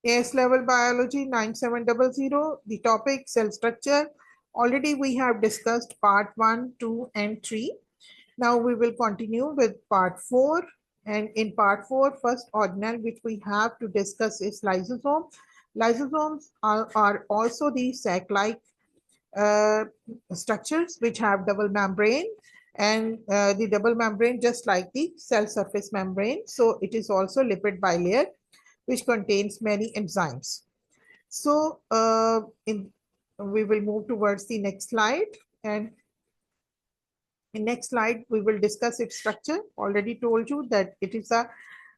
AS level biology 9700. The topic cell structure. Already we have discussed part 1, 2 and 3. Now we will continue with part 4. And in part 4, first organelle which we have to discuss is lysosome. Lysosomes are also the sac-like uh, structures which have double membrane, and the double membrane just like the cell surface membrane. So it is also lipid bilayer which contains many enzymes. So we will move towards the next slide, and in next slide we will discuss its structure. Already told you that it is a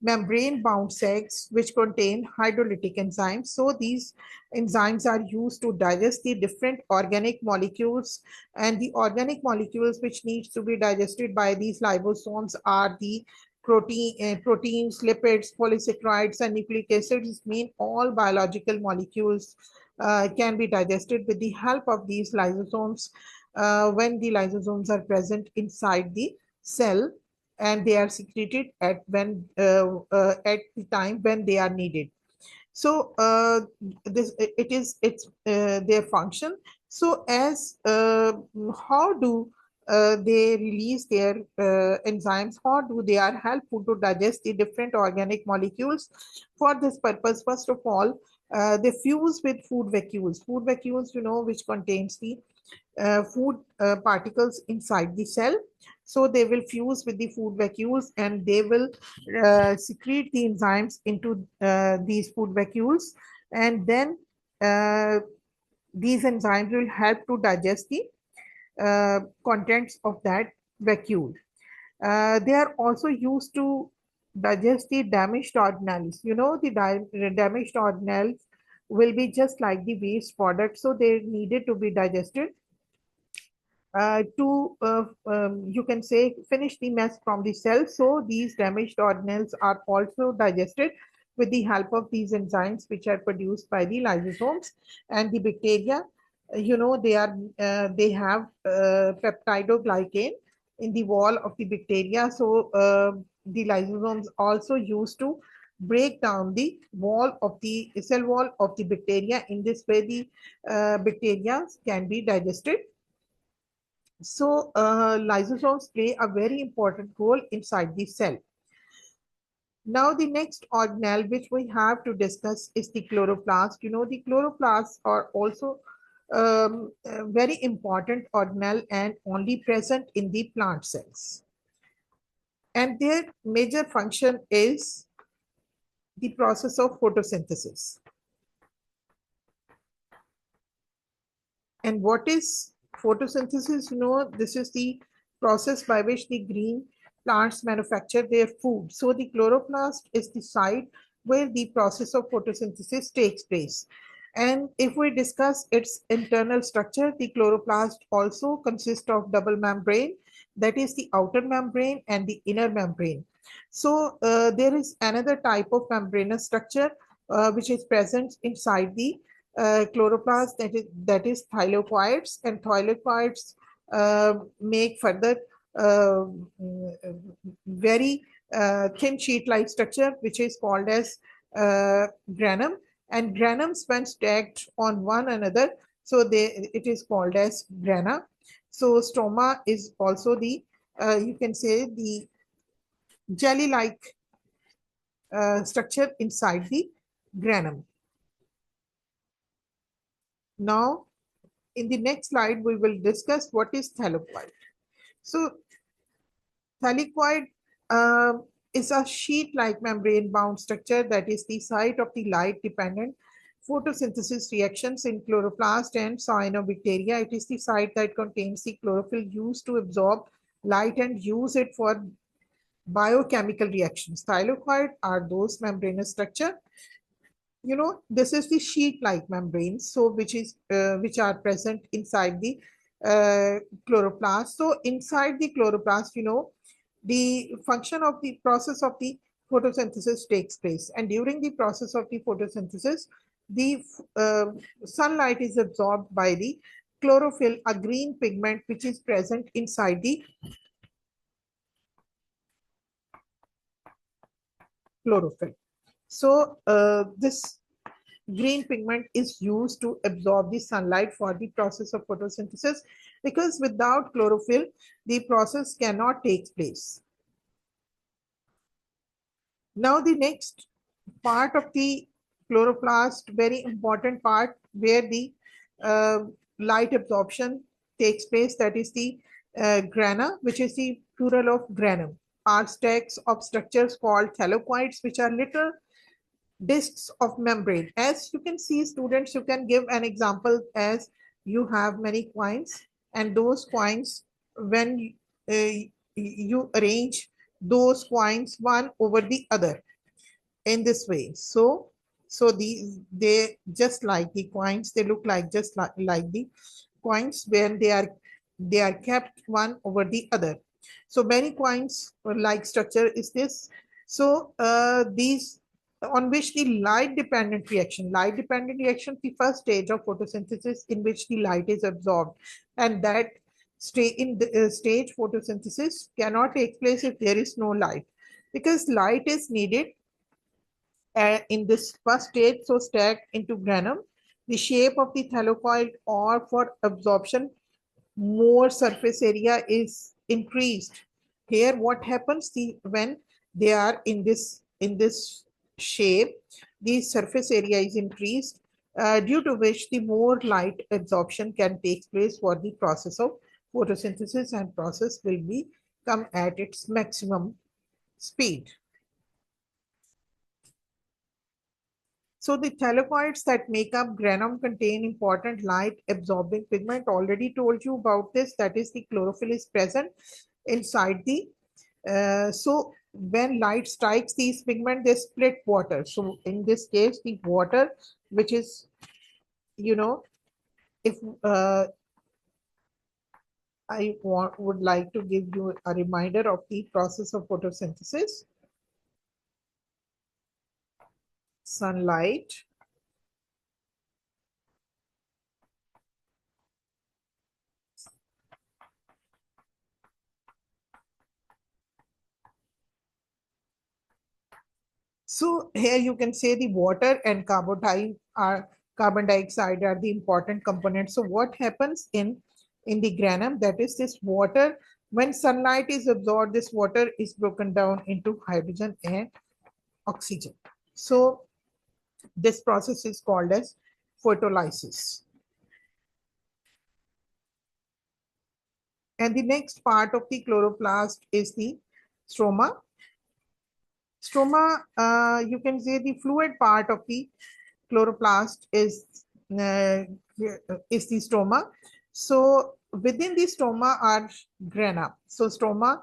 membrane bound sacs which contain hydrolytic enzymes. So these enzymes are used to digest the different organic molecules, and the organic molecules which needs to be digested by these liposomes are the proteins, lipids, polysaccharides, and nucleic acids. Mean all biological molecules can be digested with the help of these lysosomes when the lysosomes are present inside the cell, and they are secreted at the time when they are needed. So this it is it's their function. So as how do they release their enzymes? How do they are helpful to digest the different organic molecules? For this purpose, first of all, they fuse with food vacuoles. Food vacuoles, you know, which contains the food particles inside the cell. So they will fuse with the food vacuoles, and they will secrete the enzymes into these food vacuoles, and then uh, these enzymes will help to digest the contents of that vacuole. They are also used to digest the damaged organelles. You know, the damaged organelles will be just like the waste product, so they needed to be digested to you can say finish the mess from the cell. So these damaged organelles are also digested with the help of these enzymes which are produced by the lysosomes. And the bacteria, you know, they have peptidoglycan in the wall of the bacteria. So the lysosomes also used to break down the wall of the cell wall of the bacteria. In this way the bacteria can be digested. So lysosomes play a very important role inside the cell. Now the next organelle which we have to discuss is the chloroplast. You know, the chloroplasts are also a very important organelle and only present in the plant cells. And their major function is the process of photosynthesis. And what is photosynthesis? You know, this is the process by which the green plants manufacture their food. So the chloroplast is the site where the process of photosynthesis takes place. And if we discuss its internal structure, the chloroplast also consists of double membrane, that is the outer membrane and the inner membrane. So there is another type of membranous structure which is present inside the chloroplast, that is thylakoids, and thylakoids make further uh, very thin sheet-like structure which is called as granum, and granums when stacked on one another, so it is called as grana. So stoma is also the you can say the jelly-like structure inside the granum. Now in the next slide, we will discuss what is thylakoid. So thylakoid is a sheet-like membrane-bound structure that is the site of the light-dependent photosynthesis reactions in chloroplast and cyanobacteria. It is the site that contains the chlorophyll used to absorb light and use it for biochemical reactions. Thylakoid are those membranous structure, you know, this is the sheet-like membrane, so which are present inside the chloroplast. So inside the chloroplast, you know, the function of the process of the photosynthesis takes place, and during the process of the photosynthesis, the uh, sunlight is absorbed by the chlorophyll, a green pigment which is present inside the chlorophyll. So this green pigment is used to absorb the sunlight for the process of photosynthesis, because without chlorophyll, the process cannot take place. Now the next part of the chloroplast, very important part where the uh, light absorption takes place, that is the grana, which is the plural of granum, are stacks of structures called thylakoids, which are little discs of membrane. As you can see, students, you can give an example as you have many coins, and those coins, when you arrange those coins one over the other in this way. So they just like the coins, they look like just like the coins when they are kept one over the other. So many coins like structure is this. So these on which the light dependent reaction, the first stage of photosynthesis in which the light is absorbed, and that stay in the stage photosynthesis cannot take place if there is no light, because light is needed in this first stage, so stacked into granum. The shape of the thylakoid, or for absorption, more surface area is increased. Here, what happens when they are in this shape, the surface area is increased, due to which the more light absorption can take place for the process of photosynthesis, and process will be come at its maximum speed. So the thylakoids that make up granum contain important light absorbing pigment. Already told you about this. That is, the chlorophyll is present inside the. So when light strikes these pigment, they split water. So in this case, the water, which is, if would like to give you a reminder of the process of photosynthesis. Sunlight So here you can say the water and carbon dioxide are the important components. So what happens in the granum, that is this water, when sunlight is absorbed, this water is broken down into hydrogen and oxygen. So this process is called as photolysis. And the next part of the chloroplast is the stroma. Stroma, you can say the fluid part of the chloroplast uh, is the stroma. So within the stroma are grana. So stroma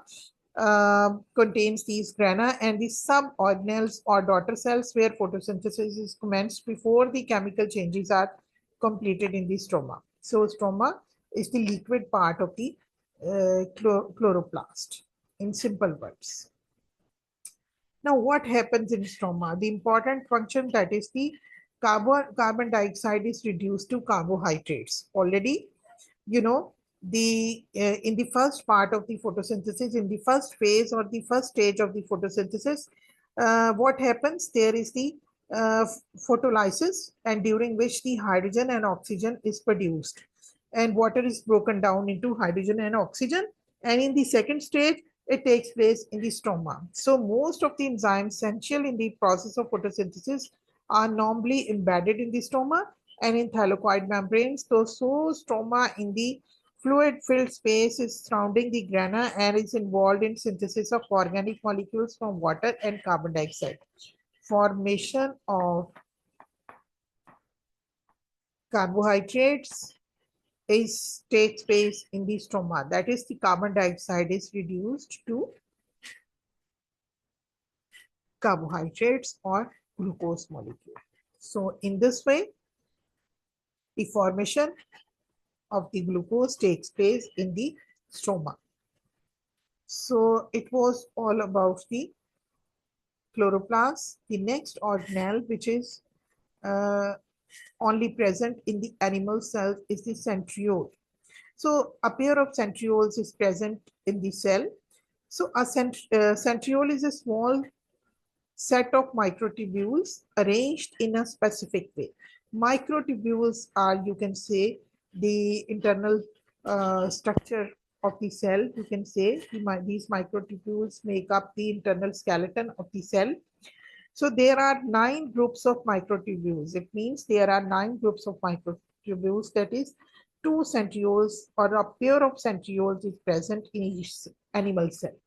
contains these grana and the suborganelles or daughter cells where photosynthesis is commenced before the chemical changes are completed in the stroma. So stroma is the liquid part of the chloroplast in simple words. Now, what happens in stroma? The important function, that is the carbon dioxide is reduced to carbohydrates. Already, you know, the in the first part of the photosynthesis, in the first phase or the first stage of the photosynthesis, what happens? There is the uh, photolysis, and during which the hydrogen and oxygen is produced, and water is broken down into hydrogen and oxygen. And in the second stage, it takes place in the stroma. So most of the enzymes essential in the process of photosynthesis are normally embedded in the stroma and in thylakoid membranes. So stroma in the fluid-filled space is surrounding the grana and is involved in synthesis of organic molecules from water and carbon dioxide. Formation of carbohydrates takes place in the stroma. That is, the carbon dioxide is reduced to carbohydrates or glucose molecule. So in this way, the formation of the glucose takes place in the stroma. So it was all about the chloroplast. The next organelle, which is uh, only present in the animal cells, is the centriole. So a pair of centrioles is present in the cell. So a centriole is a small set of microtubules arranged in a specific way. Microtubules are, you can say, the internal structure of the cell. You can say these microtubules make up the internal skeleton of the cell. So there are 9 groups of microtubules. It means there are 9 groups of microtubules. That is, 2 centrioles or a pair of centrioles is present in each animal cell.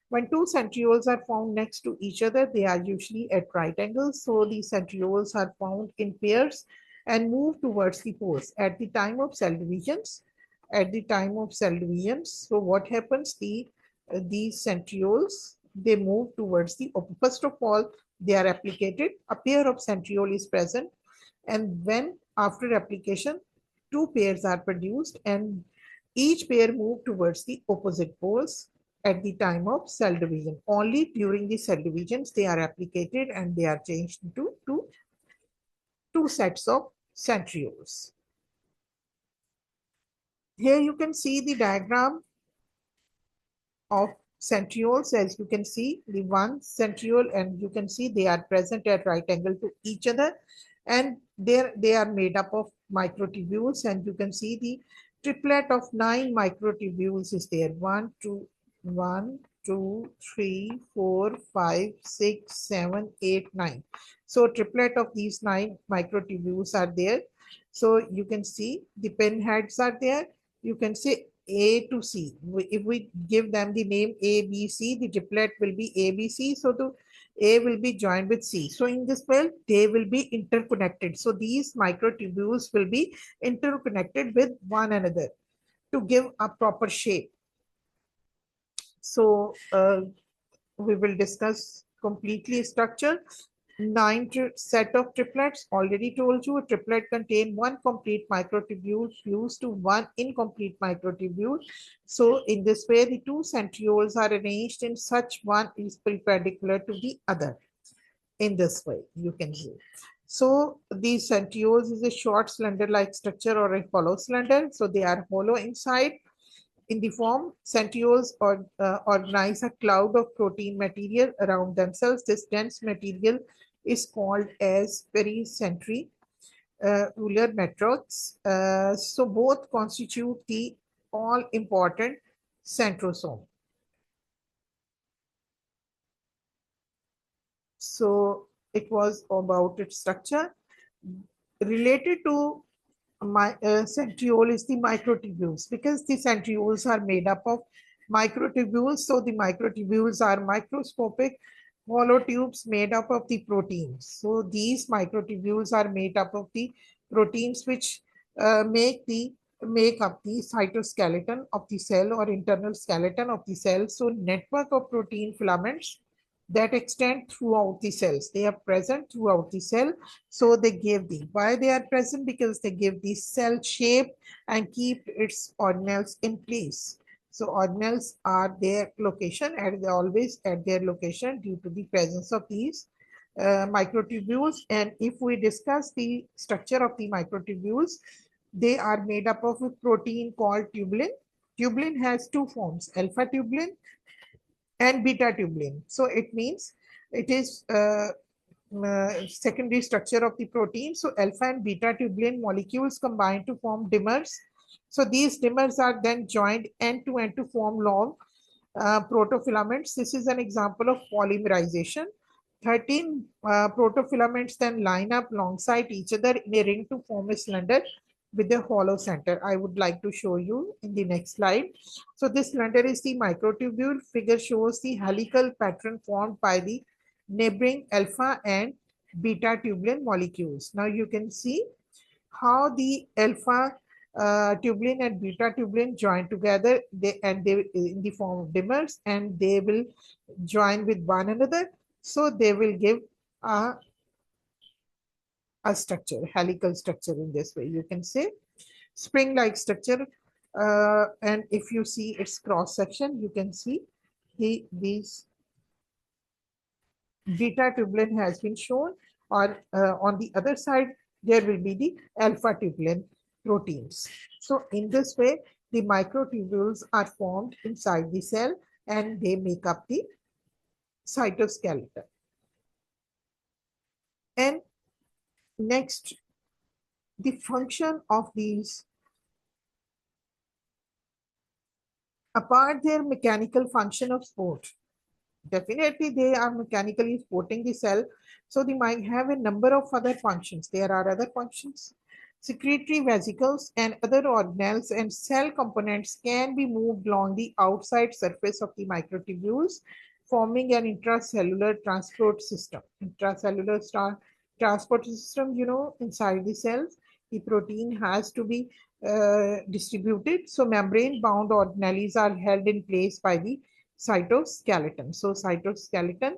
When 2 centrioles are found next to each other, they are usually at right angles. So these centrioles are found in pairs and move towards the poles. At the time of cell divisions, so what happens? These centrioles, they move towards the first of all, they are replicated. A pair of centriole is present, and when after replication, 2 pairs are produced, and each pair move towards the opposite poles at the time of cell division. Only during the cell divisions they are replicated and they are changed into two sets of centrioles. Here you can see the diagram of centrioles. As you can see, the one centriole, and you can see they are present at right angle to each other, and they are made up of microtubules, and you can see the triplet of 9 microtubules is there. 1 2 3 4 5 6 7 8 9. So triplet of these 9 microtubules are there. So you can see the pen heads are there. You can say A to C. If we give them the name A, B, C, the triplet will be A, B, C. So the A will be joined with C. So in this way, they will be interconnected. So these microtubules will be interconnected with one another to give a proper shape. So we will discuss completely structure. 9 set of triplets. Already told you a triplet contain one complete microtubule fused to one incomplete microtubule. So in this way, the 2 centrioles are arranged in such one is perpendicular to the other. In this way, you can see. So these centrioles is a short cylinder-like structure or a hollow cylinder. So they are hollow inside. In the form, centrioles organize a cloud of protein material around themselves. This dense material is called as pericentric networks. So both constitute the all-important centrosome. So it was about its structure. Related to centriole is the microtubules, because the centrioles are made up of microtubules. So the microtubules are microscopic hollow tubes made up of the proteins. So these microtubules are made up of the proteins which make up the cytoskeleton of the cell or internal skeleton of the cell. So network of protein filaments that extend throughout the cells. They are present throughout the cell. So they give why they are present? Because they give the cell shape and keep its organelles in place. So organelles are their location, and they always at their location due to the presence of these microtubules. And if we discuss the structure of the microtubules, they are made up of a protein called tubulin. Tubulin has 2 forms, alpha tubulin and beta tubulin. So it means it is secondary structure of the protein. So alpha and beta tubulin molecules combine to form dimers. So these dimers are then joined end to end to form long protofilaments. This is an example of polymerization. 13 protofilaments then line up alongside each other in a ring to form a cylinder with a hollow center. I would like to show you in the next slide. So this cylinder is the microtubule. Figure shows the helical pattern formed by the neighboring alpha and beta tubulin molecules. Now you can see how the alpha tubulin and beta tubulin join together, they in the form of dimers, and they will join with one another. So they will give a structure, helical structure. In this way, you can say spring-like structure. And if you see its cross section, you can see these beta tubulin has been shown, or on the other side there will be the alpha tubulin proteins. So in this way, the microtubules are formed inside the cell and they make up the cytoskeleton. Next, the function of these, apart their mechanical function of support, definitely they are mechanically supporting the cell, so they might have a number of other functions. There are other functions. Secretory vesicles and other organelles and cell components can be moved along the outside surface of the microtubules, forming an intracellular transport system. Transport system, inside the cells, the protein has to be distributed. So membrane-bound organelles are held in place by the cytoskeleton. So cytoskeleton,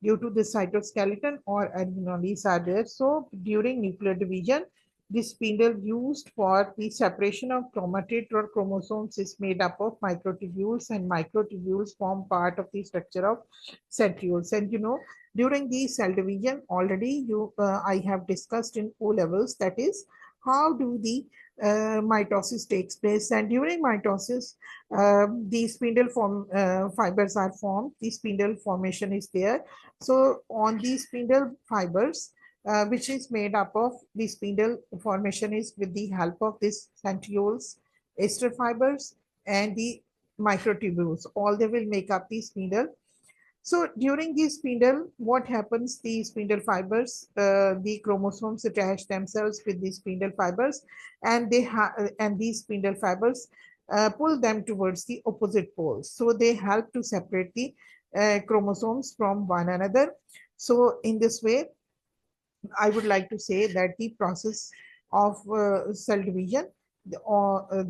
due to the cytoskeleton or organelles are there. So during nuclear division, the spindle used for the separation of chromatid or chromosomes is made up of microtubules, and microtubules form part of the structure of centrioles. And during the cell division, already I have discussed in O levels, that is how do the mitosis takes place. And during mitosis, the fibers are formed. The spindle formation is there. So on these spindle fibers, which is made up of the spindle formation is with the help of these centrioles, ester fibers, and the microtubules. All they will make up the spindle. So during the spindle, what happens? The spindle fibers, the chromosomes attach themselves with the spindle fibers, and these spindle fibers pull them towards the opposite poles. So they help to separate the chromosomes from one another. So in this way, I would like to say that the process of cell division,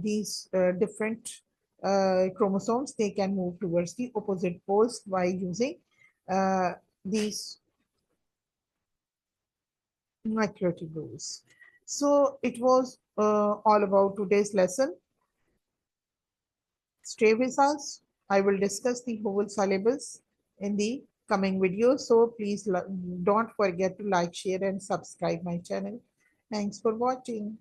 these different chromosomes, they can move towards the opposite poles by using these microtubules. So it was all about today's lesson. Stay with us. I will discuss the whole syllabus in the coming video. So please don't forget to like, share, and subscribe my channel. Thanks for watching.